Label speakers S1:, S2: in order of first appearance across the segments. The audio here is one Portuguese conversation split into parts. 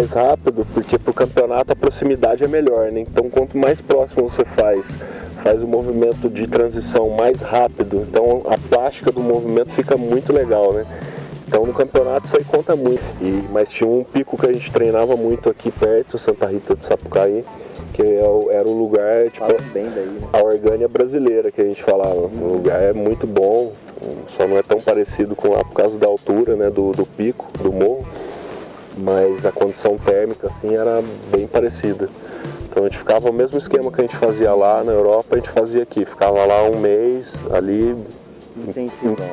S1: mais rápido, porque pro campeonato a proximidade é melhor, né? Então quanto mais próximo você faz o movimento de transição mais rápido, então a plástica do movimento fica muito legal, né? Então no campeonato isso aí conta muito. Mas tinha um pico que a gente treinava muito aqui perto, Santa Rita do Sapucaí, que era o lugar, tipo,
S2: bem daí, né?
S1: A Orgânia brasileira que a gente falava. O lugar é muito bom, só não é tão parecido com lá por causa da altura, né, do pico, do morro, mas a condição térmica assim era bem parecida. Então a gente ficava o mesmo esquema que a gente fazia lá na Europa, a gente fazia aqui, ficava lá um mês ali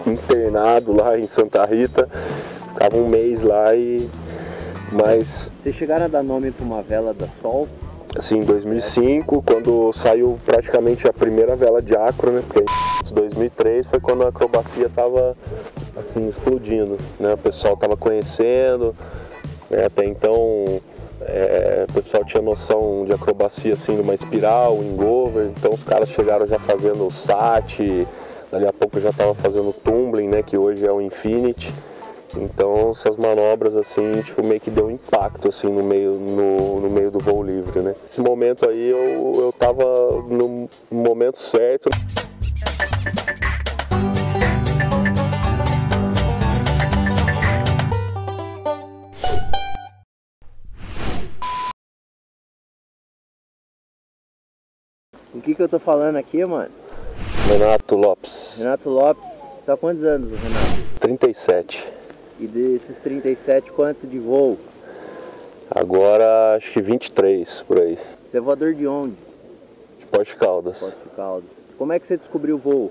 S1: internado lá em Santa Rita, ficava um mês lá mas...
S2: Vocês chegaram a dar nome para uma vela da Sol?
S1: Assim, em 2005, quando saiu praticamente a primeira vela de acro, né? Porque em 2003 foi quando a acrobacia estava assim, explodindo, né? O pessoal estava conhecendo, né? Até então o pessoal tinha noção de acrobacia assim, numa espiral, engover, então os caras chegaram já fazendo o sat, dali a pouco já estava fazendo o tumbling, né? Que hoje é o infinity. Então essas manobras assim, tipo, meio que deu um impacto assim no meio do voo livre, né? Esse momento aí eu tava no momento certo.
S2: O que eu tô falando aqui, mano?
S1: Renato Lopes.
S2: Renato Lopes, tá há quantos anos, Renato?
S1: 37.
S2: E desses 37, quanto de voo?
S1: Agora acho que 23, por aí.
S2: Você é voador de onde?
S1: De Poste Caldas.
S2: Poste Caldas. Como é que você descobriu o voo?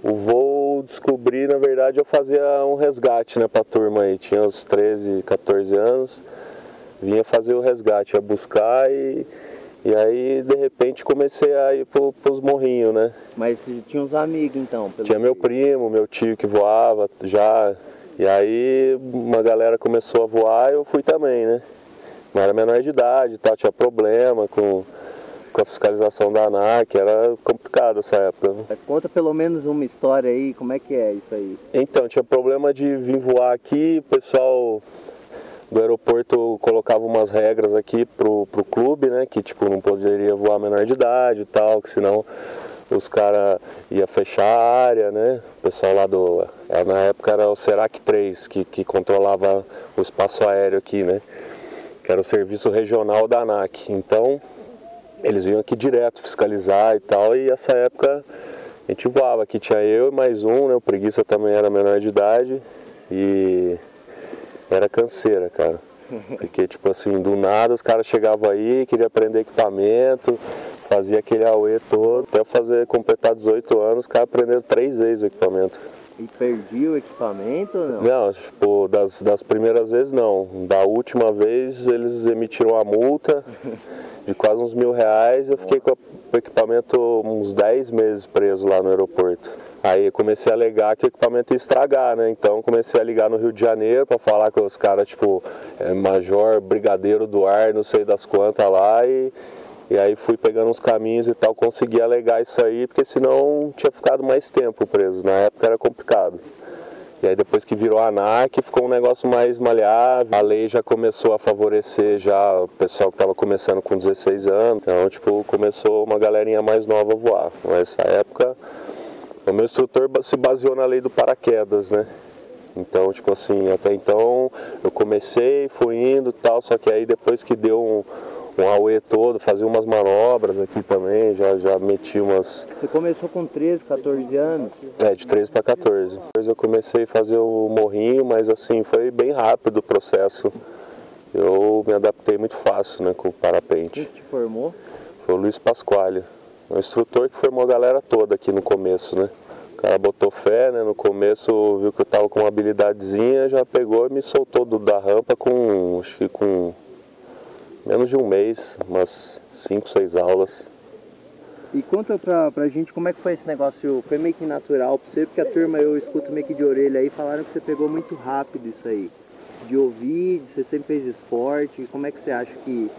S1: O voo descobri, na verdade, eu fazia um resgate, né, pra turma aí. Tinha uns 13, 14 anos. Vinha fazer o resgate, ia buscar e aí, de repente, comecei a ir pros morrinhos, né?
S2: Mas você tinha uns amigos, então?
S1: Tinha meu primo, meu tio que voava já. E aí, uma galera começou a voar e eu fui também, né? Não era menor de idade e tal, tinha problema com a fiscalização da ANAC, era complicado essa época. Né?
S2: Conta pelo menos uma história aí, como é que é isso aí?
S1: Então, tinha problema de vir voar aqui, o pessoal do aeroporto colocava umas regras aqui pro clube, né, que tipo não poderia voar menor de idade e tal, que senão os caras iam fechar a área, né, o pessoal lá na época era o Serac 3 que controlava o espaço aéreo aqui, né, que era o serviço regional da ANAC, então eles vinham aqui direto fiscalizar e tal, e essa época a gente voava, aqui tinha eu e mais um, né, o Preguiça também era menor de idade e... Era canseira, cara, porque tipo assim, do nada os caras chegavam aí, queriam aprender equipamento, fazia aquele auê todo, até completar 18 anos, os caras aprenderam 3 vezes o equipamento.
S2: E perdia o equipamento ou não?
S1: Não, tipo, das primeiras vezes não, da última vez eles emitiram a multa de quase uns R$1.000, eu fiquei com o equipamento uns 10 meses preso lá no aeroporto. Aí eu comecei a alegar que o equipamento ia estragar, né? Então comecei a ligar no Rio de Janeiro para falar com os caras, tipo, major, brigadeiro do ar, não sei das quantas lá, e aí fui pegando uns caminhos e tal, consegui alegar isso aí, porque senão tinha ficado mais tempo preso. Na época era complicado. E aí depois que virou a ANAC, ficou um negócio mais maleável. A lei já começou a favorecer já o pessoal que estava começando com 16 anos. Então, tipo, começou uma galerinha mais nova a voar. Nessa época, o meu instrutor se baseou na lei do paraquedas, né? Então, tipo assim, até então eu comecei, fui indo e tal, só que aí depois que deu um auê todo, fazia umas manobras aqui também, já meti umas...
S2: Você começou com 13, 14 anos?
S1: É, de 13 para 14. Depois eu comecei a fazer o morrinho, mas assim, foi bem rápido o processo. Eu me adaptei muito fácil, né, com o parapente.
S2: Quem te formou?
S1: Foi o Luiz Pasquale, o instrutor que formou a galera toda aqui no começo, né. O cara botou fé, né, no começo viu que eu tava com uma habilidadezinha, já pegou e me soltou da rampa acho que com menos de um mês, umas 5, 6 aulas.
S2: E conta pra gente como é que foi esse negócio, foi meio que natural pra você, porque a turma eu escuto meio que de orelha aí, falaram que você pegou muito rápido isso aí. De ouvir, você sempre fez esporte, como é que você acha que...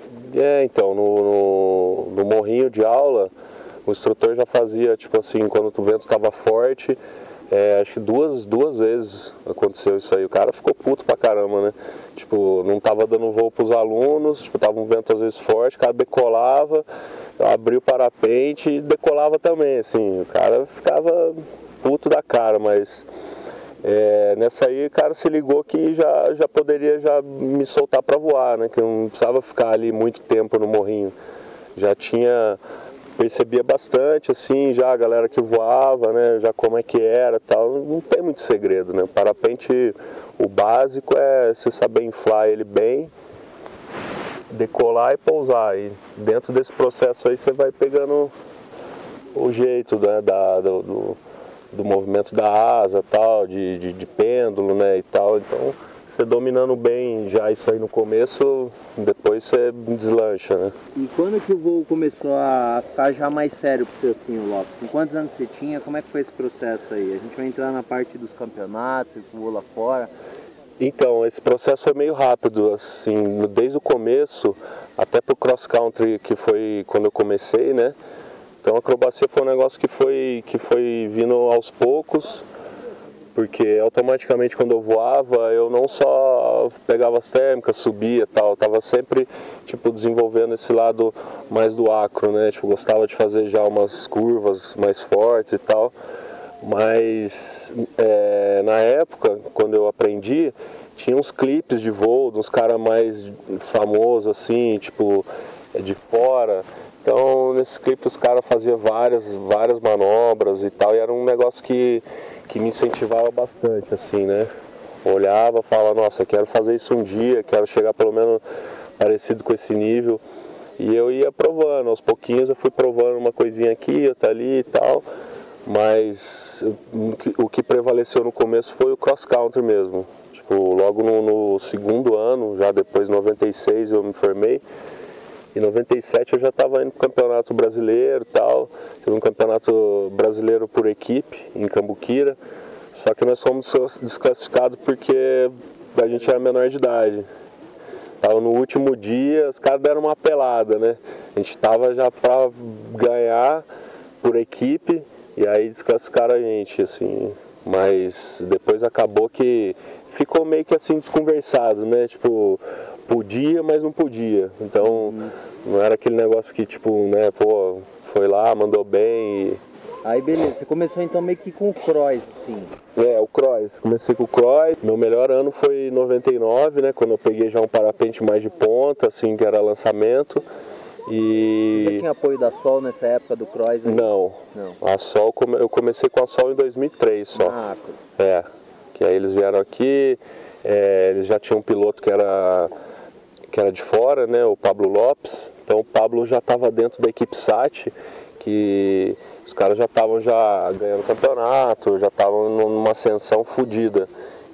S1: Então, no morrinho de aula, o instrutor já fazia, tipo assim, quando o vento estava forte, acho que duas vezes aconteceu isso aí. O cara ficou puto pra caramba, né? Tipo, não tava dando voo pros alunos, tipo, tava um vento às vezes forte, o cara decolava, abria o parapente e decolava também, assim. O cara ficava puto da cara, mas nessa aí o cara se ligou que já poderia já me soltar pra voar, né? Que eu não precisava ficar ali muito tempo no morrinho. Já percebia bastante, assim, já a galera que voava, né, já como é que era e tal, não tem muito segredo, né, o parapente, o básico é você saber inflar ele bem, decolar e pousar, e dentro desse processo aí você vai pegando o jeito, né, do movimento da asa, tal, de pêndulo, né, e tal, então você dominando bem já isso aí no começo, depois você deslancha, né?
S2: E quando que o voo começou a ficar já mais sério pro seu, assim, o Lopes? Com quantos anos você tinha? Como é que foi esse processo aí? A gente vai entrar na parte dos campeonatos, você voou lá fora.
S1: Então, esse processo foi meio rápido, assim, desde o começo até pro cross country, que foi quando eu comecei, né? Então a acrobacia foi um negócio que foi vindo aos poucos, porque automaticamente quando eu voava, eu não só pegava as térmicas, subia e tal, eu tava sempre, tipo, desenvolvendo esse lado mais do acro, né? Tipo, gostava de fazer já umas curvas mais fortes e tal, mas na época, quando eu aprendi, tinha uns clipes de voo, uns caras mais famosos, assim, tipo, de fora. Então, nesses clipes os caras faziam várias manobras e tal, e era um negócio que me incentivava bastante, assim, né? Olhava, falava, nossa, quero fazer isso um dia, quero chegar pelo menos parecido com esse nível. E eu ia provando, aos pouquinhos eu fui provando uma coisinha aqui, outra ali e tal, mas o que prevaleceu no começo foi o cross country mesmo. Tipo, logo no segundo ano, já depois de 96 eu me formei. Em 97 eu já estava indo para o Campeonato Brasileiro e tal, teve um Campeonato Brasileiro por equipe em Cambuquira, só que nós fomos desclassificados porque a gente era menor de idade. Tava no último dia, os caras deram uma pelada, né? A gente tava já para ganhar por equipe e aí desclassificaram a gente, assim. Mas depois acabou que ficou meio que assim desconversado, né? Tipo, podia, mas não podia. Então, não era aquele negócio que, tipo, né, pô, foi lá, mandou bem e...
S2: Aí beleza, você começou então meio que com o cross, assim.
S1: O cross. Comecei com o cross. Meu melhor ano foi em 99, né, quando eu peguei já um parapente mais de ponta, assim, que era lançamento. E...
S2: Você tinha apoio da Sol nessa época do cross?
S1: Não. A Sol, eu comecei com a Sol em 2003 só. Que aí eles vieram aqui, eles já tinham um piloto que era de fora, né, o Pablo Lopes. Então o Pablo já estava dentro da equipe SAT, que os caras já estavam já ganhando campeonato, já estavam numa ascensão fodida.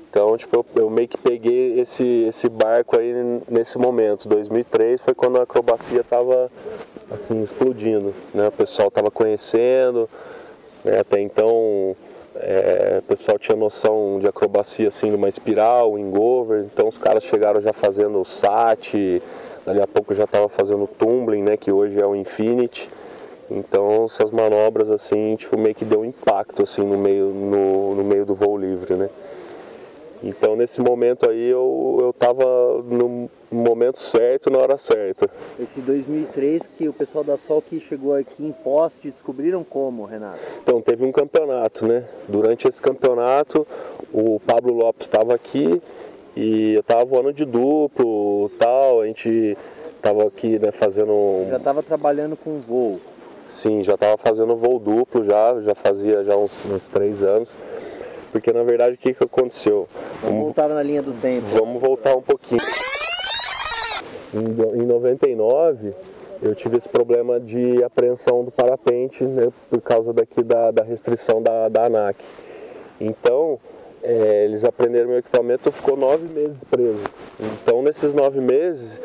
S1: Então, tipo, eu meio que peguei esse barco aí nesse momento. 2003 foi quando a acrobacia estava assim explodindo, né? O pessoal estava conhecendo, né? Até então o pessoal tinha noção de acrobacia assim, numa espiral, wingover. Então os caras chegaram já fazendo o SAT, dali a pouco já estava fazendo o tumbling, né? Que hoje é o Infinity. Então essas manobras assim, tipo, meio que deu um impacto assim no meio do voo livre, né? Então nesse momento aí eu tava no momento certo, na hora certa.
S2: Esse 2003 que o pessoal da Sol que chegou aqui em Poste, descobriram como, Renato?
S1: Então teve um campeonato, né? Durante esse campeonato o Pablo Lopes estava aqui e eu tava voando de duplo, tal, a gente tava aqui, né, fazendo...
S2: Já estava trabalhando com voo?
S1: Sim, já tava fazendo voo duplo, já fazia já uns 3 anos. Porque na verdade o que aconteceu?
S2: Vamos voltar na linha do tempo.
S1: Vamos voltar um pouquinho. Em 99 eu tive esse problema de apreensão do parapente, né, por causa daqui da restrição da ANAC. Então eles apreenderam meu equipamento, ficou 9 meses preso. Então nesses 9 meses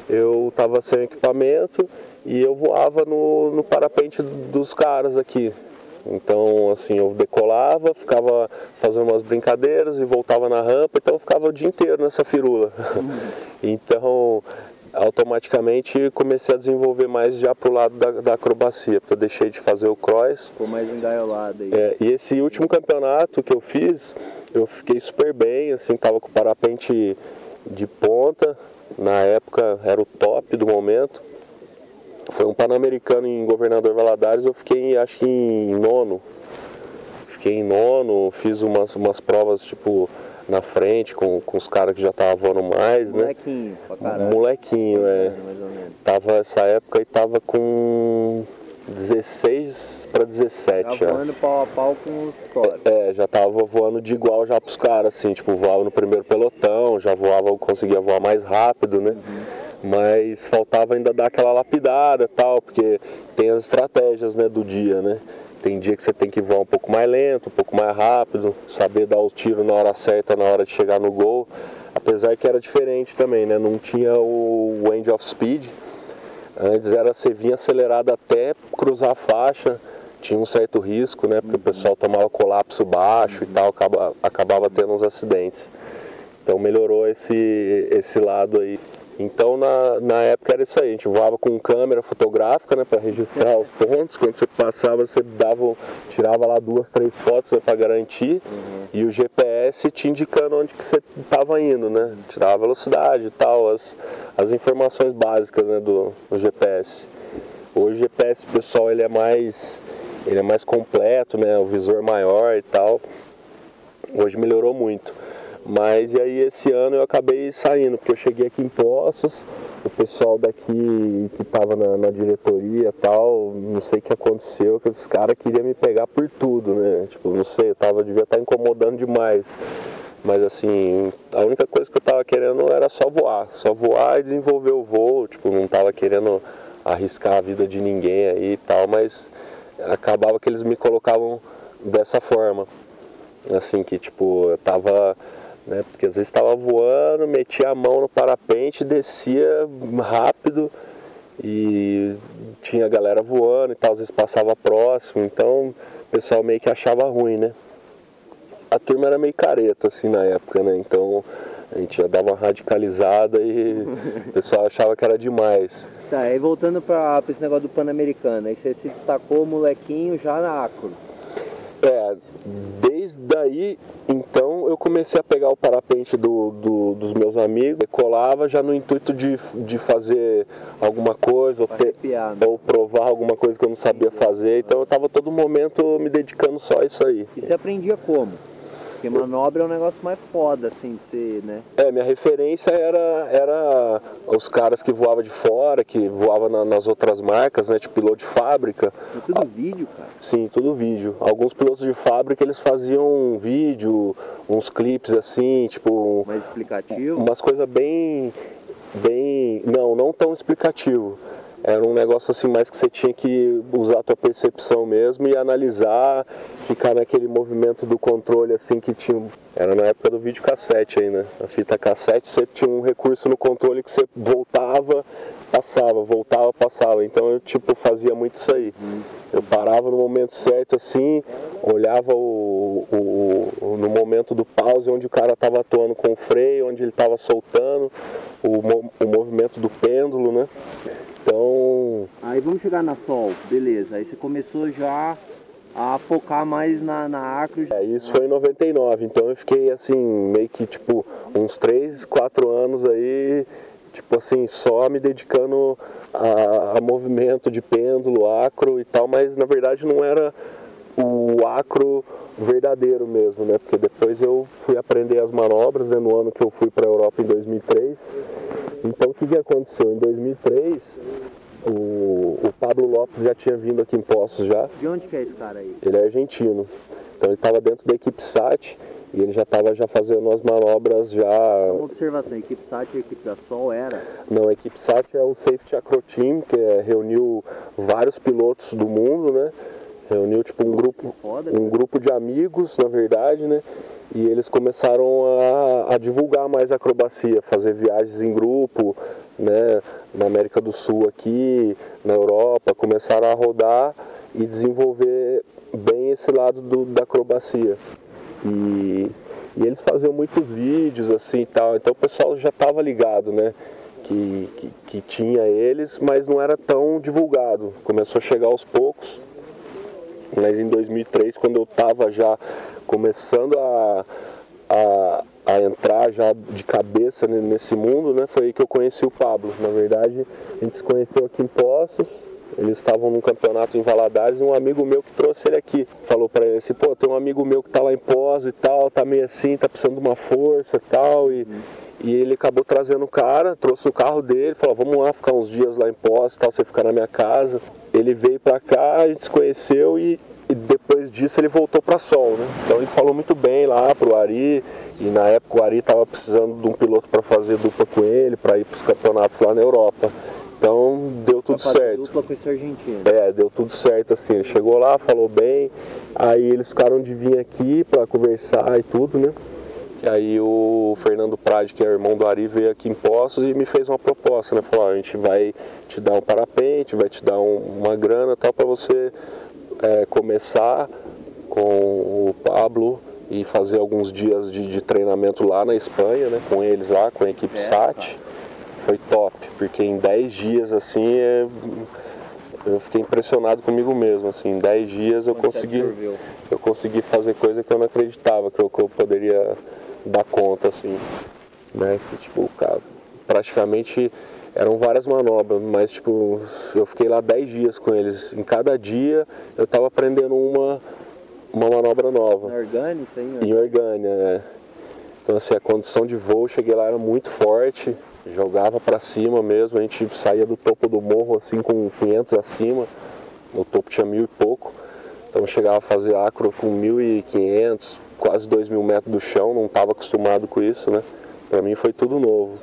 S1: eu estava sem equipamento e eu voava no parapente dos caras aqui. Então, assim, eu decolava, ficava fazendo umas brincadeiras e voltava na rampa, então eu ficava o dia inteiro nessa firula. Então, automaticamente comecei a desenvolver mais já pro lado da acrobacia, porque eu deixei de fazer o cross.
S2: Ficou mais engaiolado aí.
S1: E esse último campeonato que eu fiz, eu fiquei super bem, assim, tava com o parapente de ponta, na época era o top do momento. Foi um Pan-Americano em Governador Valadares, eu fiquei acho que em nono. Fiquei em nono, fiz umas provas tipo na frente com os caras que já estavam voando mais,
S2: Molequinho,
S1: né?
S2: pra caralho.
S1: Molequinho,
S2: Mais ou menos.
S1: Tava essa época e tava com 16 para 17
S2: Tá voando pau a pau com os toros.
S1: já tava voando de igual já pros caras, assim, tipo, voava no primeiro pelotão, já voava, conseguia voar mais rápido, né? Mas faltava ainda dar aquela lapidada e tal, porque tem as estratégias, né, do dia, né? Tem dia que você tem que voar um pouco mais lento, um pouco mais rápido, saber dar o tiro na hora certa, na hora de chegar no gol. Apesar que era diferente também, né? Não tinha o end of speed. Antes era você vinha acelerado até cruzar a faixa, tinha um certo risco, né? Porque o pessoal tomava colapso baixo e tal, acabava tendo uns acidentes. Então melhorou esse lado aí. Então na época era isso aí, a gente voava com câmera fotográfica, né, para registrar os pontos. Quando você passava, você tirava lá 2, 3 fotos, né, para garantir, e o GPS te indicando onde que você estava indo, né? Tirava a velocidade e tal, as informações básicas, né, do GPS. Hoje o GPS, pessoal, ele é mais completo, né, o visor maior e tal. Hoje melhorou muito. Mas e aí esse ano eu acabei saindo, porque eu cheguei aqui em Poços, o pessoal daqui que estava na diretoria e tal, não sei o que aconteceu, que os caras queriam me pegar por tudo, né? Tipo, não sei, devia estar incomodando demais. Mas assim, a única coisa que eu tava querendo era só voar e desenvolver o voo, tipo, não tava querendo arriscar a vida de ninguém aí e tal, mas acabava que eles me colocavam dessa forma. Assim, que tipo, eu tava, né, porque às vezes estava voando, metia a mão no parapente, descia rápido e tinha a galera voando e tal, às vezes passava próximo, então o pessoal meio que achava ruim, né? A turma era meio careta assim na época, né? Então a gente já dava uma radicalizada e o pessoal achava que era demais.
S2: Tá, aí voltando pra esse negócio do Pan-Americano, aí você se destacou molequinho já na acro.
S1: Desde aí, então, eu comecei a pegar o parapente dos meus amigos, decolava já no intuito de fazer alguma coisa, ou provar alguma coisa que eu não sabia fazer, então eu estava todo momento me dedicando só a isso aí.
S2: E você aprendia como? Porque manobra é um negócio mais foda, assim, de ser, né?
S1: Minha referência era os caras que voavam de fora, que voavam nas outras marcas, né, tipo piloto de fábrica.
S2: É tudo vídeo, cara?
S1: Sim, tudo vídeo. Alguns pilotos de fábrica, eles faziam um vídeo, uns clipes assim, tipo...
S2: Mais explicativo?
S1: Umas coisas bem... Não tão explicativo. Era um negócio assim mais que você tinha que usar a tua percepção mesmo e analisar, ficar naquele movimento do controle assim que tinha. Era na época do videocassete ainda. A fita cassete você tinha um recurso no controle que você voltava, passava. Então eu tipo fazia muito isso aí. Eu parava no momento certo assim, olhava no momento do pause onde o cara estava atuando com o freio, onde ele estava soltando, o movimento do pêndulo, né? Então...
S2: Aí vamos chegar na Sol, beleza. Aí você começou já a focar mais na acro.
S1: Isso foi em 99, então eu fiquei assim, meio que tipo, uns 3, 4 anos aí, tipo assim, só me dedicando a movimento de pêndulo, acro e tal, mas na verdade não era o acro verdadeiro mesmo, né? Porque depois eu fui aprender as manobras, né, no ano que eu fui para a Europa em 2003. Então o que aconteceu? Em 2003, o Pablo Lopes já tinha vindo aqui em Poços já.
S2: De onde que é esse cara aí?
S1: Ele é argentino. Então ele estava dentro da equipe SAT e ele já estava fazendo as manobras já...
S2: Uma observação, a equipe SAT e a equipe da Sol era?
S1: Não, a equipe SAT é o Safety Acro Team, que reuniu vários pilotos do mundo, né? Reuniu tipo um grupo de amigos, na verdade, né? E eles começaram a divulgar mais a acrobacia, fazer viagens em grupo, né? Na América do Sul aqui, na Europa, começaram a rodar e desenvolver bem esse lado da acrobacia. E eles faziam muitos vídeos assim e tal, então o pessoal já estava ligado, né? que tinha eles, mas não era tão divulgado. Começou a chegar aos poucos, mas em 2003, quando eu estava já começando a entrar já de cabeça nesse mundo, né, foi aí que eu conheci o Pablo. Na verdade, a gente se conheceu aqui em Poços. Eles estavam num campeonato em Valadares e um amigo meu que trouxe ele aqui. Falou pra ele assim, pô, tem um amigo meu que tá lá em Poços e tal, tá meio assim, tá precisando de uma força e tal. E ele acabou trazendo o cara, trouxe o carro dele, falou, vamos lá ficar uns dias lá em Poços e tal, você ficar na minha casa. Ele veio pra cá, a gente se conheceu e depois disso ele voltou pra Sol, né? Então ele falou muito bem lá pro Ari. E na época o Ari tava precisando de um piloto para fazer dupla com ele, para ir pros campeonatos lá na Europa. Então deu tudo certo.
S2: Dupla com esse argentino.
S1: Deu tudo certo assim. Ele chegou lá, falou bem, aí eles ficaram de vir aqui para conversar e tudo, né? E aí o Fernando Prade, que é o irmão do Ari, veio aqui em Poços e me fez uma proposta, né? Falou, a gente vai te dar um parapente, vai te dar uma grana tal para você começar com o Pablo e fazer alguns dias de treinamento lá na Espanha, né? Com eles lá, com a equipe SAT. Foi top, porque em 10 dias assim eu fiquei impressionado comigo mesmo, assim, em 10 dias eu consegui fazer coisa que eu não acreditava que eu poderia dar conta, assim, né, que, tipo, cara, praticamente eram várias manobras, mas tipo, eu fiquei lá 10 dias com eles, em cada dia eu tava aprendendo uma manobra nova.
S2: Na Orgânia, isso aí?
S1: Em Orgânia, né. Então assim, a condição de voo, eu cheguei lá, era muito forte, jogava pra cima mesmo, a gente saía do topo do morro assim com 500 acima, o topo tinha 1000 e pouco, então eu chegava a fazer acro com 1500, quase 2000 metros do chão, não estava acostumado com isso, né? Pra mim foi tudo novo.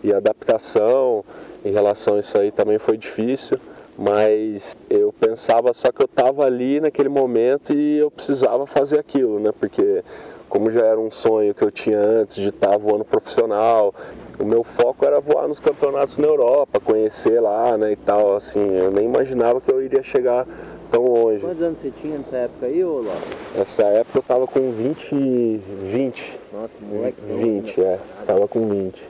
S1: E a adaptação em relação a isso aí também foi difícil, mas eu pensava só que eu estava ali naquele momento e eu precisava fazer aquilo, né? Porque como já era um sonho que eu tinha antes de estar voando profissional, o meu foco era voar nos campeonatos na Europa, conhecer lá, né, e tal, assim, eu nem imaginava que eu iria chegar tão longe.
S2: Quantos anos você tinha nessa época aí, ô Lauro?
S1: Nessa época eu tava com 20.
S2: Nossa, moleque.
S1: 20, tava com 20.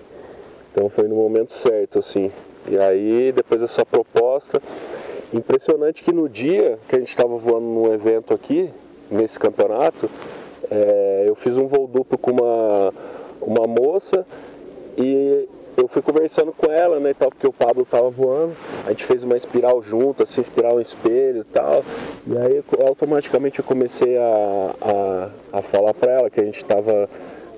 S1: Então foi no momento certo, assim. E aí, depois dessa proposta, impressionante que no dia que a gente estava voando num evento aqui, nesse campeonato, eu fiz um voo duplo com uma moça e eu fui conversando com ela, né, e tal, porque o Pablo tava voando, a gente fez uma espiral junto, assim, espiral em espelho e tal, e aí automaticamente eu comecei a falar pra ela que a gente tava,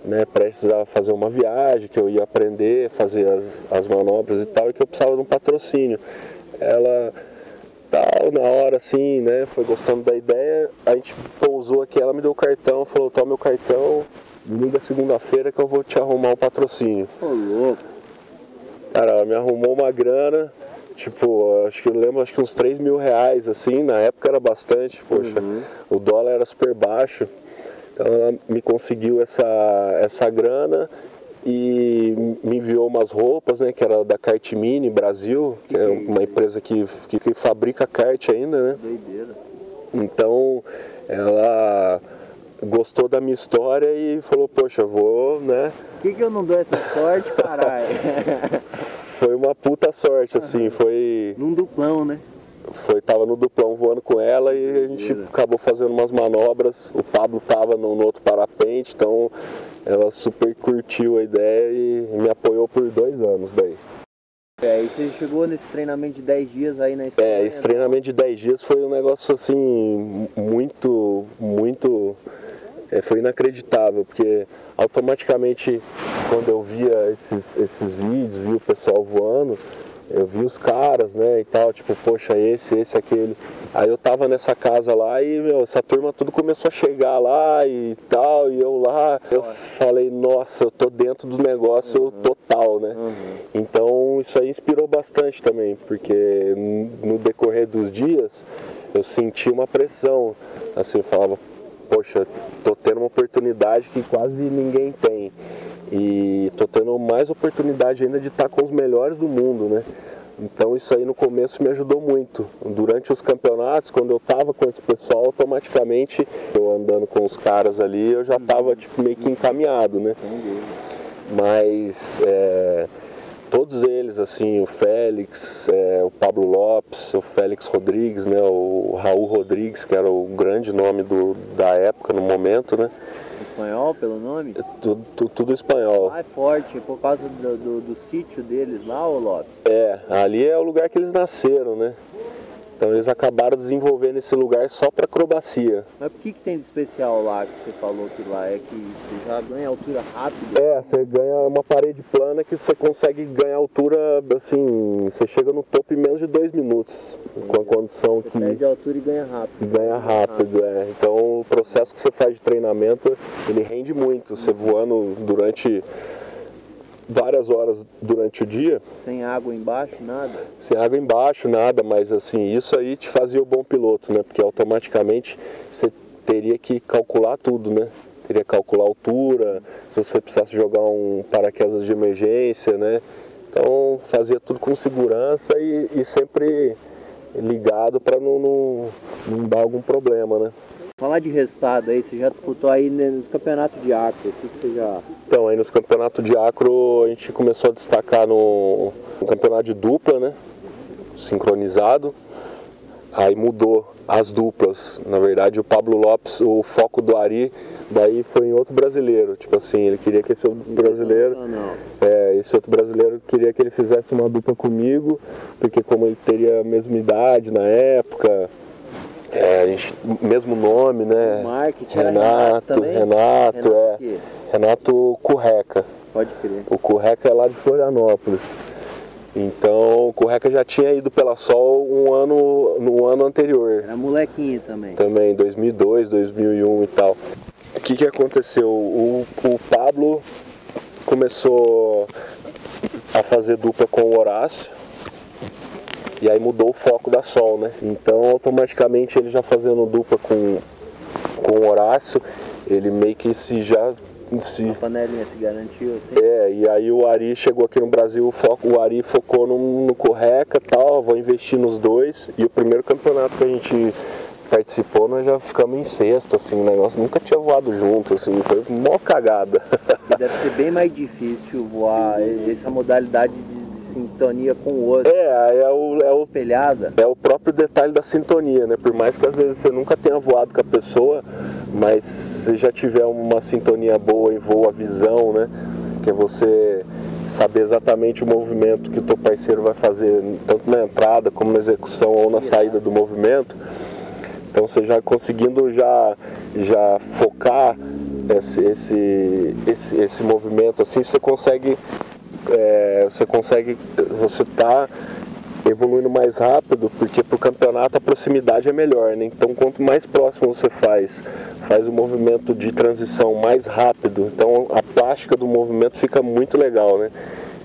S1: né, prestes a fazer uma viagem, que eu ia aprender a fazer as manobras e tal, e que eu precisava de um patrocínio. Ela, tal, na hora assim, né, foi gostando da ideia, a gente pousou aqui, ela me deu o cartão, falou, toma meu cartão, me liga segunda-feira que eu vou te arrumar um patrocínio.
S2: Ô, louco.
S1: Cara, ela me arrumou uma grana, tipo, acho que uns 3 mil reais, assim, na época era bastante, poxa, o dólar era super baixo, então ela me conseguiu essa grana e me enviou umas roupas, né, que era da Kart Mini Brasil, que é uma empresa que fabrica kart ainda, né.
S2: Doideira.
S1: Então, ela gostou da minha história e falou, poxa, vou, né.
S2: Por que eu não dou essa sorte, caralho?
S1: Foi uma puta sorte, assim, foi...
S2: Num duplão, né?
S1: Tava no duplão voando com ela e a gente acabou fazendo umas manobras, o Pablo tava no outro parapente, então ela super curtiu a ideia e me apoiou por 2 anos daí.
S2: E você chegou nesse treinamento de 10 dias aí na Espanha?
S1: Esse treinamento de 10 dias foi um negócio assim, muito, foi inacreditável, porque automaticamente quando eu via esses vídeos, via o pessoal voando, eu vi os caras, né, e tal, tipo, poxa, esse, aquele. Aí eu tava nessa casa lá e, meu, essa turma tudo começou a chegar lá e tal, e eu lá, eu falei, nossa, eu tô dentro do negócio total, né. Então isso aí inspirou bastante também, porque no decorrer dos dias eu senti uma pressão, assim, eu falava, poxa, tô tendo uma oportunidade que quase ninguém tem. E tô tendo mais oportunidade ainda de estar com os melhores do mundo, né? Então isso aí no começo me ajudou muito. Durante os campeonatos, quando eu tava com esse pessoal, automaticamente, eu andando com os caras ali, eu já tava tipo, meio que encaminhado, né? Mas todos eles, assim, o Félix, o Pablo Lopes, o Félix Rodrigues, né, o Raul Rodrigues, que era o grande nome da época, no momento, né?
S2: Espanhol, pelo nome?
S1: Tudo espanhol.
S2: Ah, é forte, por causa do sítio deles lá, ô Lopes?
S1: Ali é o lugar que eles nasceram, né? Então eles acabaram desenvolvendo esse lugar só para acrobacia.
S2: Mas por que tem de especial lá que você falou que lá é que você já ganha altura rápida?
S1: Você ganha uma parede plana que você consegue ganhar altura, assim, você chega no topo em menos de 2 minutos. Com a condição
S2: você
S1: que...
S2: perde altura e ganha rápido.
S1: Ganha rápido, Então o processo que você faz de treinamento, ele rende muito. Você voando durante várias horas durante o dia.
S2: Sem água embaixo, nada?
S1: Sem água embaixo, nada, mas assim, isso aí te fazia o bom piloto, né? Porque automaticamente você teria que calcular tudo, né? Teria que calcular a altura, se você precisasse jogar um paraquedas de emergência, né? Então fazia tudo com segurança e sempre ligado para não dar algum problema, né?
S2: Falar de resultado aí, você já disputou aí nos campeonatos de acro, o que você já...
S1: Então, aí nos campeonatos de acro a gente começou a destacar no campeonato de dupla, né? Sincronizado. Aí mudou as duplas. Na verdade, o Pablo Lopes, o foco do Ari, daí foi em outro brasileiro. Tipo assim, ele queria que esse outro brasileiro... esse outro brasileiro queria que ele fizesse uma dupla comigo, porque como ele teria a mesma idade na época... mesmo nome, né?
S2: O marketing
S1: Renato Curreca.
S2: Pode crer.
S1: O Curreca é lá de Florianópolis. Então o Curreca já tinha ido pela Sol no ano anterior.
S2: Era molequinho também.
S1: Também, 2002, 2001 e tal. O que aconteceu? O Pablo começou a fazer dupla com o Horácio. E aí mudou o foco da Sol, né? Então automaticamente ele já fazendo dupla com o Horácio, ele meio que
S2: Uma panelinha se garantiu assim?
S1: E aí o Ari chegou aqui no Brasil, o Ari focou no Curreca e tal, vou investir nos dois. E o primeiro campeonato que a gente participou, nós já ficamos em sexto, assim, o negócio nunca tinha voado junto, assim, foi mó cagada.
S2: Deve ser bem mais difícil voar essa modalidade de sintonia com o outro.
S1: Espelhada. É o próprio detalhe da sintonia, né? Por mais que às vezes você nunca tenha voado com a pessoa, mas se já tiver uma sintonia boa em voo, a visão, né? Que é você saber exatamente o movimento que o teu parceiro vai fazer, tanto na entrada como na execução ou na saída do movimento. Então você já conseguindo já focar esse movimento assim, você tá evoluindo mais rápido, porque pro campeonato a proximidade é melhor, né? Então quanto mais próximo você faz o movimento de transição mais rápido, então a plástica do movimento fica muito legal, né?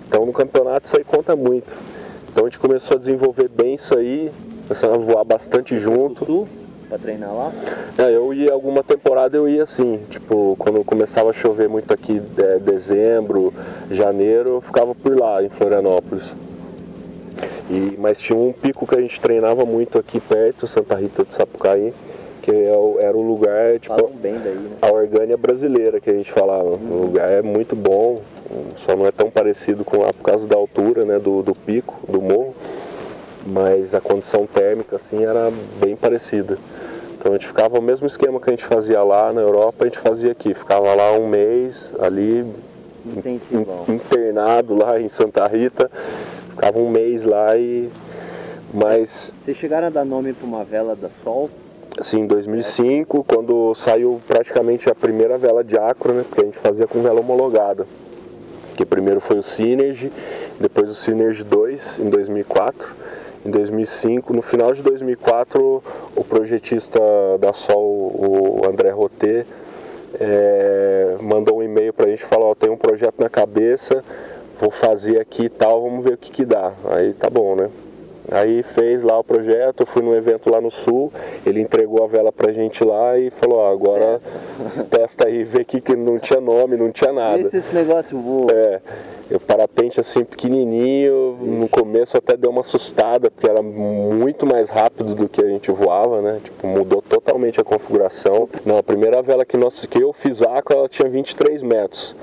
S1: Então no campeonato isso aí conta muito. Então a gente começou a desenvolver bem isso aí, começando a voar bastante junto.
S2: Pra treinar lá?
S1: Eu ia, alguma temporada eu ia assim, tipo, quando começava a chover muito aqui, dezembro, janeiro, eu ficava por lá, em Florianópolis. Mas tinha um pico que a gente treinava muito aqui perto, Santa Rita de Sapucaí, que era o lugar, tipo,
S2: bem daí, né?
S1: A Orgânia brasileira que a gente falava. O lugar é muito bom, só não é tão parecido com lá por causa da altura, né, do pico, do morro, mas a condição térmica assim era bem parecida. Então a gente ficava o mesmo esquema que a gente fazia lá na Europa, a gente fazia aqui, ficava lá um mês ali internado lá em Santa Rita, ficava um mês lá mas...
S2: Vocês chegaram a dar nome para uma vela da Sol?
S1: Assim, em 2005, quando saiu praticamente a primeira vela de acro, né, porque a gente fazia com vela homologada. Que primeiro foi o Synergy, depois o Synergy 2 em 2004. Em 2005, no final de 2004, o projetista da Sol, o André Roté, mandou um e-mail pra gente e falou: tem um projeto na cabeça, vou fazer aqui e tal, vamos ver o que dá. Aí tá bom, né? Aí fez lá o projeto, eu fui num evento lá no Sul, ele entregou a vela pra gente lá e falou: agora testa aí, vê que não tinha nome, não tinha nada.
S2: Esse negócio voa.
S1: O parapente assim pequenininho, no começo até deu uma assustada, porque era muito mais rápido do que a gente voava, né? Tipo, mudou totalmente a configuração. Não, a primeira vela que eu fiz acro, ela tinha 23 metros.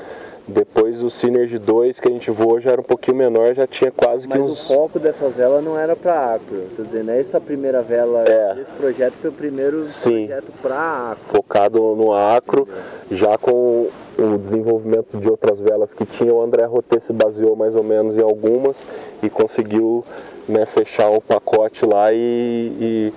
S1: Depois o Synergy 2 que a gente voou já era um pouquinho menor, já tinha quase que uns...
S2: Mas o foco dessas velas não era para acro, tô dizendo, essa primeira vela desse projeto foi o primeiro projeto para acro.
S1: Focado no acro, já com o desenvolvimento de outras velas que tinha, o André Roté se baseou mais ou menos em algumas e conseguiu, né, fechar o pacote lá e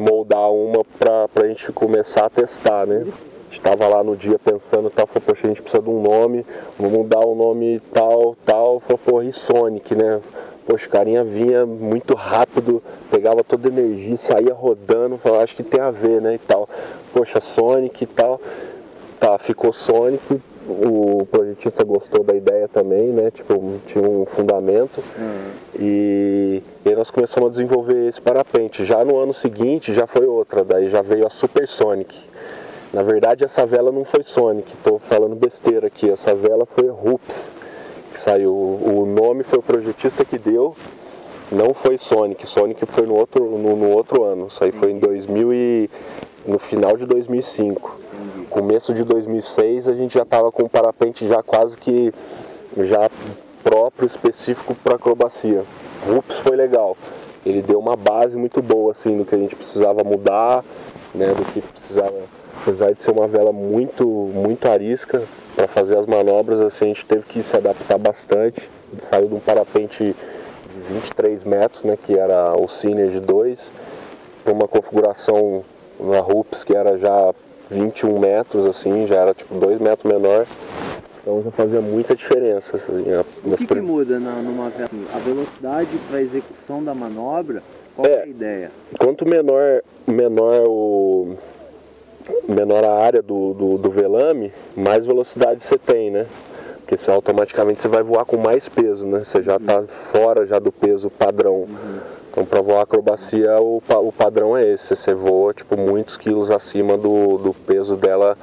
S1: moldar uma para a gente começar a testar, né? A gente estava lá no dia pensando, tal, falou, poxa, a gente precisa de um nome, vamos dar um nome tal, falou, pô, e Sonic, né? Poxa, o carinha vinha muito rápido, pegava toda a energia, saía rodando, falou, acho que tem a ver, né, e tal. Poxa, Sonic e tal, tá, ficou Sonic, o projetista gostou da ideia também, né, tipo, tinha um fundamento, e aí nós começamos a desenvolver esse parapente. Já no ano seguinte, já foi outra, daí já veio a Super Sonic. Na verdade, essa vela não foi Sonic, estou falando besteira aqui, essa vela foi Rups, que saiu. O nome foi o projetista que deu, não foi Sonic. Sonic foi no outro ano, isso aí foi no final de 2005. Começo de 2006 a gente já estava com um parapente já quase que já próprio, específico para acrobacia. Rups foi legal, ele deu uma base muito boa assim, do que a gente precisava mudar, né, do que precisava... Apesar de ser uma vela muito arisca, para fazer as manobras, assim, a gente teve que se adaptar bastante. Saiu de um parapente de 23 metros, né, que era o Synergy 2, para uma configuração na Rups que era já 21 metros, assim, já era tipo 2 metros menor. Então já fazia muita diferença. Assim,
S2: o que muda numa vela? A velocidade para a execução da manobra, qual é a ideia?
S1: Quanto menor a área do velame, mais velocidade você tem, né? Porque você, automaticamente você vai voar com mais peso, né? Você já está fora já do peso padrão. Então para voar acrobacia o padrão é esse, você voa tipo muitos quilos acima do peso dela,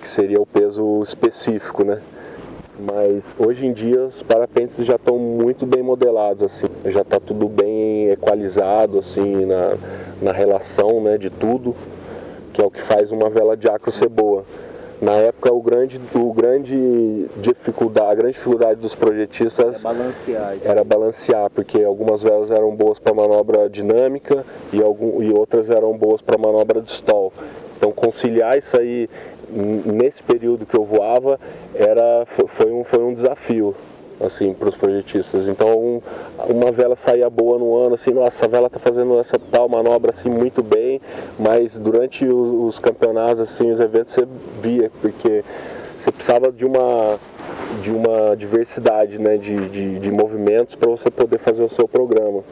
S1: que seria o peso específico, né? Mas hoje em dia os parapentes já estão muito bem modelados, assim, já está tudo bem equalizado, assim, na relação, né, de tudo, que é o que faz uma vela de acro ser boa. Na época a grande dificuldade dos projetistas era balancear, porque algumas velas eram boas para manobra dinâmica e outras eram boas para manobra de stall. Então conciliar isso aí nesse período que eu voava foi um desafio, assim, para os projetistas. Então uma vela saía boa no ano, assim, nossa, a vela está fazendo essa tal manobra assim muito bem, mas durante os campeonatos, assim, os eventos, você via, porque você precisava de uma diversidade, né, de movimentos para você poder fazer o seu programa.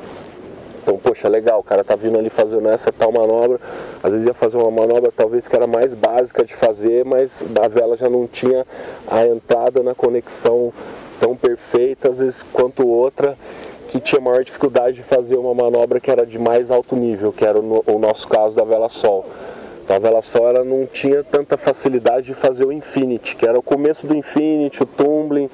S1: Então, poxa, legal, o cara tá vindo ali fazendo essa tal manobra, às vezes ia fazer uma manobra talvez que era mais básica de fazer, mas a vela já não tinha a entrada na conexão tão perfeita, às vezes, quanto outra, que tinha maior dificuldade de fazer uma manobra que era de mais alto nível, que era o nosso caso da vela Sol. Então, a vela Sol ela não tinha tanta facilidade de fazer o Infinity, que era o começo do Infinity, o tumbling.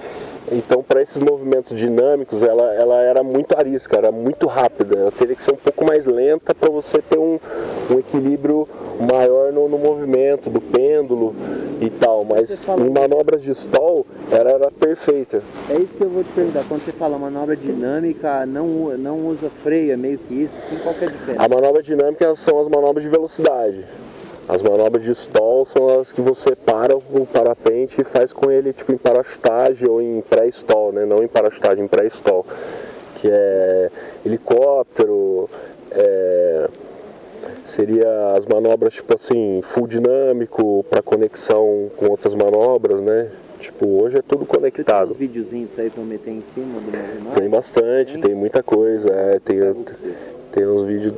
S1: Então, para esses movimentos dinâmicos, ela era muito arisca, era muito rápida. Ela teria que ser um pouco mais lenta para você ter um equilíbrio maior no movimento do pêndulo e tal. Mas em manobras de stall, ela era perfeita.
S2: É isso que eu vou te perguntar. Quando você fala manobra dinâmica, não usa freio, é meio que isso? Assim, qual que é a diferença?
S1: A manobra dinâmica são as manobras de velocidade. As manobras de stall são as que você para o parapente e faz com ele tipo em parachutagem ou em pré-stall, né? Não em parachutagem, em pré-stall, que é helicóptero, seria as manobras tipo assim, full dinâmico para conexão com outras manobras, né? Tipo, hoje é tudo conectado.
S2: Você tem uns videozinhos aí pra meter em cima do movimento?
S1: Tem bastante, tem muita coisa, tem uns vídeos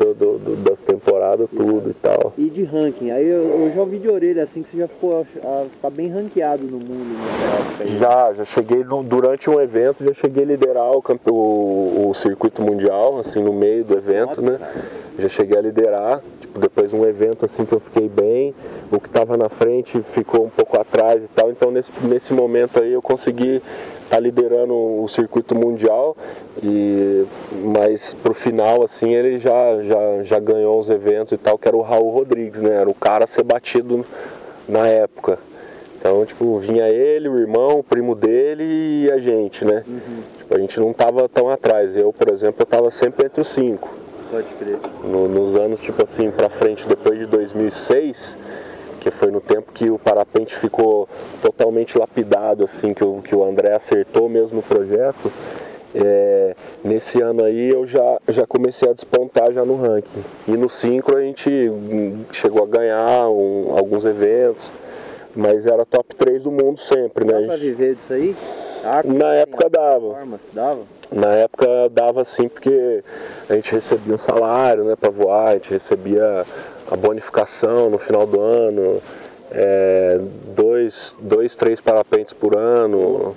S1: das temporadas, tudo e tal.
S2: E de ranking? Aí eu já ouvi de orelha assim que você já ficou tá bem ranqueado no mundo nessa época.
S1: Já cheguei durante um evento, já cheguei a liderar o circuito mundial, assim, no meio do evento. Nossa, né? Cara. Já cheguei a liderar, tipo, depois de um evento assim que eu fiquei bem, o que estava na frente ficou um pouco atrás e tal, então nesse momento aí eu consegui estar liderando o circuito mundial, mas pro final assim ele já ganhou os eventos e tal, que era o Raul Rodrigues, né? Era o cara a ser batido na época. Então, tipo, vinha ele, o irmão, o primo dele e a gente, né? Tipo, a gente não tava tão atrás. Eu, por exemplo, eu tava sempre entre os 5.
S2: Pode crer.
S1: Nos anos, tipo assim, pra frente, depois de 2006, que foi no tempo que o parapente ficou totalmente lapidado, assim, que o André acertou mesmo no projeto. Nesse ano aí eu já comecei a despontar já no ranking. E no Synchro a gente chegou a ganhar alguns eventos, mas era top 3 do mundo sempre, né?
S2: Dá pra viver disso aí?
S1: Na época dava.
S2: Dava?
S1: Na época dava sim, porque a gente recebia um salário, né, pra voar, a gente recebia a bonificação no final do ano, 3 parapentes por ano,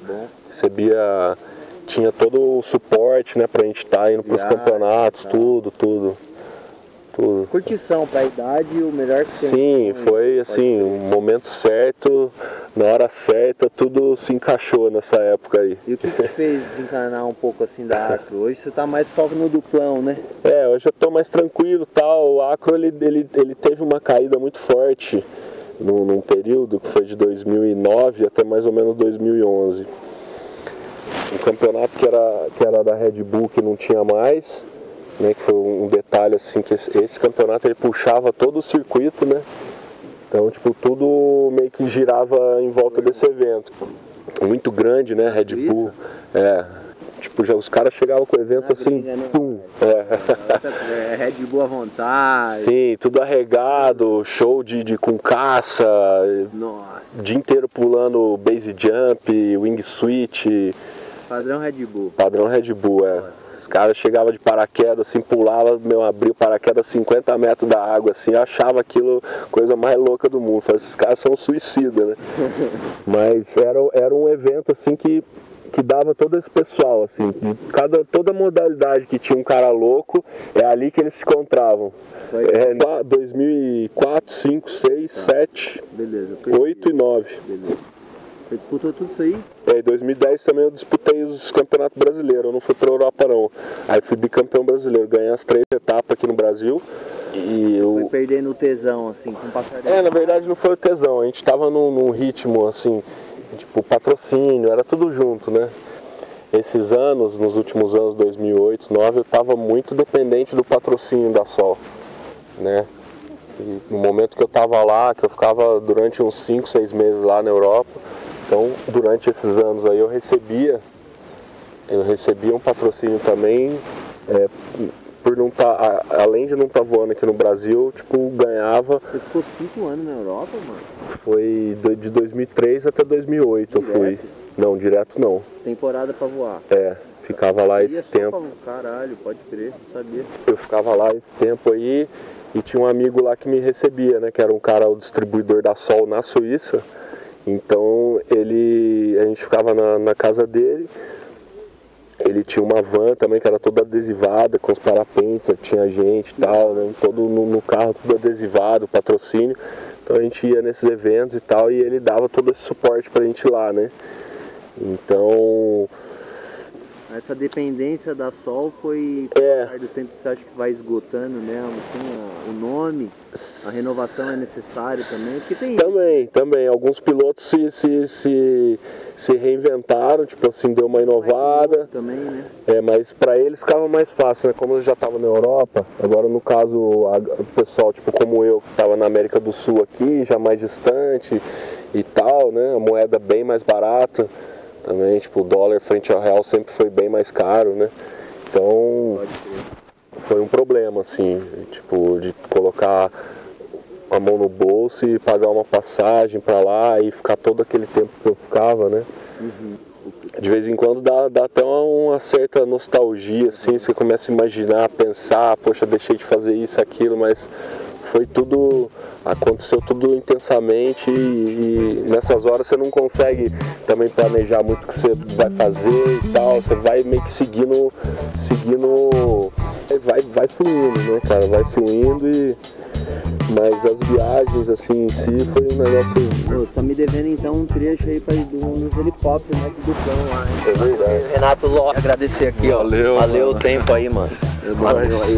S1: recebia, tinha todo o suporte, né, pra gente estar indo pros campeonatos, tudo.
S2: Curtição pra idade, o melhor que tem.
S1: Sim, foi assim, um momento certo, na hora certa, tudo se encaixou nessa época aí.
S2: E o que fez desencanar um pouco assim da Acro? Hoje você tá mais foco no duplão, né?
S1: Hoje eu tô mais tranquilo, tal. O Acro ele teve uma caída muito forte num período que foi de 2009 até mais ou menos 2011. Um campeonato que era da Red Bull que não tinha mais, né, que foi um detalhe assim, que esse campeonato ele puxava todo o circuito, né? Então, tipo, tudo meio que girava em volta desse evento. Muito grande, né, Red Bull. Tipo, já os caras chegavam com o evento assim, pum.
S2: Red Bull à vontade.
S1: Sim, tudo arregado, show com caça.
S2: Nossa.
S1: Dia inteiro pulando base jump, wingsuit.
S2: Padrão Red Bull.
S1: Padrão Red Bull, Os caras chegavam de paraquedas, assim, pulava, abriu o paraquedas 50 metros da água, assim, eu achava aquilo coisa mais louca do mundo. Falei, esses caras são suicidas, né? Mas era um evento, assim, que dava todo esse pessoal, assim, toda modalidade que tinha um cara louco, é ali que eles se encontravam. 2004, 5, 6, 7,
S2: beleza,
S1: 8 e 9.
S2: Beleza. Você disputou tudo isso aí?
S1: Em 2010 também eu disputei os campeonatos brasileiros, eu não fui pra Europa não. Aí fui bicampeão brasileiro, ganhei as 3 etapas aqui no Brasil. E eu
S2: fui perdendo o tesão, assim, com o passar
S1: na verdade não foi o tesão, a gente tava num ritmo, assim, tipo patrocínio, era tudo junto, né? Esses anos, nos últimos anos, 2008, 2009, eu tava muito dependente do patrocínio da Sol, né? E no momento que eu tava lá, que eu ficava durante uns 5, 6 meses lá na Europa, então durante esses anos aí eu recebia um patrocínio também, por não estar, além de não estar voando aqui no Brasil, tipo, ganhava.
S2: Você ficou 5 anos na Europa, mano?
S1: Foi de 2003 até 2008
S2: direto?
S1: eu fui. Não, direto não.
S2: Temporada pra voar?
S1: Ficava lá esse tempo.
S2: Caralho, pode crer, não sabia.
S1: Eu ficava lá esse tempo aí e tinha um amigo lá que me recebia, né? Que era um cara, o distribuidor da Sol na Suíça. Então a gente ficava na casa dele. Ele tinha uma van também que era toda adesivada, com os parapentes, tinha gente e tal, né? Todo no carro, tudo adesivado, patrocínio. Então a gente ia nesses eventos e tal, e ele dava todo esse suporte pra gente lá, né? Então...
S2: Essa dependência da Sol foi do tempo que você acha que vai esgotando mesmo, assim, o nome, a renovação é necessária também, porque tem...
S1: Também, alguns pilotos se reinventaram, tipo assim, deu uma inovada.
S2: Também, né?
S1: Mas pra eles ficava mais fácil, né? Como eu já estava na Europa, agora no caso o pessoal, tipo como eu, que estava na América do Sul aqui, já mais distante e tal, né? A moeda bem mais barata. Também, tipo, o dólar frente ao real sempre foi bem mais caro, né? Então, foi um problema, assim, tipo, de colocar a mão no bolso e pagar uma passagem pra lá e ficar todo aquele tempo que eu ficava, né? De vez em quando dá até uma certa nostalgia, assim, você começa a imaginar, pensar, poxa, deixei de fazer isso, aquilo, mas foi tudo, aconteceu tudo intensamente e nessas horas você não consegue também planejar muito o que você vai fazer e tal, você vai meio que seguindo, vai fluindo, né, cara, vai fluindo mas as viagens, assim, em si, foi um negócio...
S2: Tá me devendo, então, um trecho aí pra ir nos helicópteros, né, do plano lá, hein?
S1: É verdade.
S2: Renato Ló, agradecer aqui,
S1: Valeu,
S2: ó. Valeu
S1: mano.
S2: o tempo aí, mano.
S1: Valeu aí.